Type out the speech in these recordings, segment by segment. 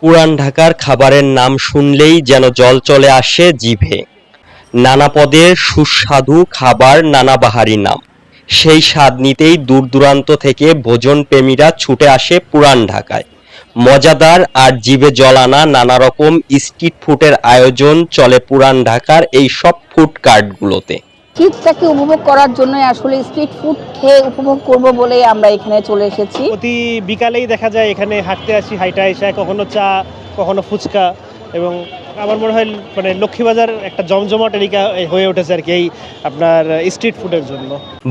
পুরান ঢাকার খাবারের নাম শুনলেই যেন জল চলে আসে জিভে। নানা পদের সুস্বাদু খাবার, নানা বাহারি নাম। সেই স্বাদ নিতেই দূর দূরান্ত থেকে ভোজনপ্রেমীরা ছুটে আসে পুরান ঢাকায়। মজাদার আর জিভে জল আনা নানা রকম স্ট্রিট ফুডের আয়োজন চলে পুরান ঢাকার এই সব ফুড কার্টগুলোতে। শীতটাকে উপভোগ করার জন্য আসলে স্ট্রিট ফুড খেয়ে উপভোগ করব বলেই আমরা এখানে চলে এসেছি। প্রতি বিকালেই দেখা যায় এখানে হাঁটতে আসি, হাইটা এসে কখনো চা, কখনো ফুচকা, এবং আমার মনে হয় মানে লক্ষ্মীবাজার একটা জমজমাট এলাকা হয়ে উঠেছে আর কি এই আপনার স্ট্রিট ফুডের জন্য।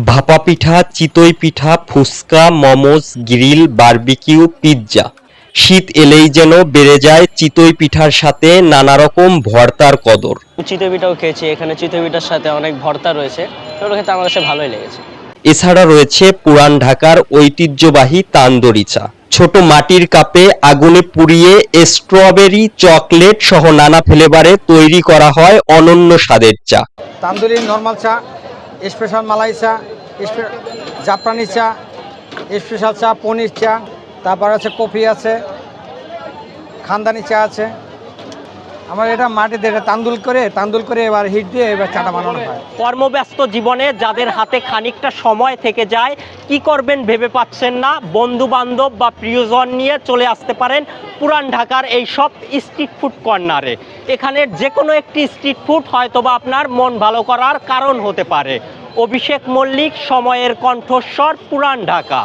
ভাপা পিঠা, চিতই পিঠা, ফুচকা, মোমোস, গ্রিল, বারবিকিউ, পিৎজা। শীত এলেই যেন বেড়ে যায় চিতই পিঠার সাথে নানা রকম ভর্তার কদর। চিতই পিঠাও খেয়েছি, এখানে চিতই পিঠার সাথে অনেক ভর্তা রয়েছে, ওগুলো খেতে আমার কাছে ভালোই লেগেছে। এছাড়া রয়েছে পুরান ঢাকার ঐতিহ্যবাহী তান্দুরি চা। ছোট মাটির কাপে আগুনে পুড়িয়ে স্ট্রবেরি, চকলেট সহ নানা ফ্লেভারে তৈরি করা হয় অনন্য স্বাদের চা। তান্দুরি, নর্মাল চা, স্পেশাল মালাই চা, জাফরানি চা, স্পেশাল চা, পনির চা, তারপর আছে কফি আছে, খানদানি চা আছে। আমার এটা মাটিতে তান্দুল করে এবার হিট দিয়ে এবার চাটা বানানো হয়। কর্মব্যস্ত জীবনে যাদের হাতে খানিকটা সময় থেকে যায়, কি করবেন ভেবে পাচ্ছেন না, বন্ধু বান্ধব বা প্রিয়জন নিয়ে চলে আসতে পারেন পুরান ঢাকার এই সব স্ট্রিট ফুড কর্নারে। এখানের যে কোনো একটি স্ট্রিট ফুড হয়তোবা আপনার মন ভালো করার কারণ হতে পারে। অভিষেক মল্লিক, সময়ের কণ্ঠস্বর, পুরান ঢাকা।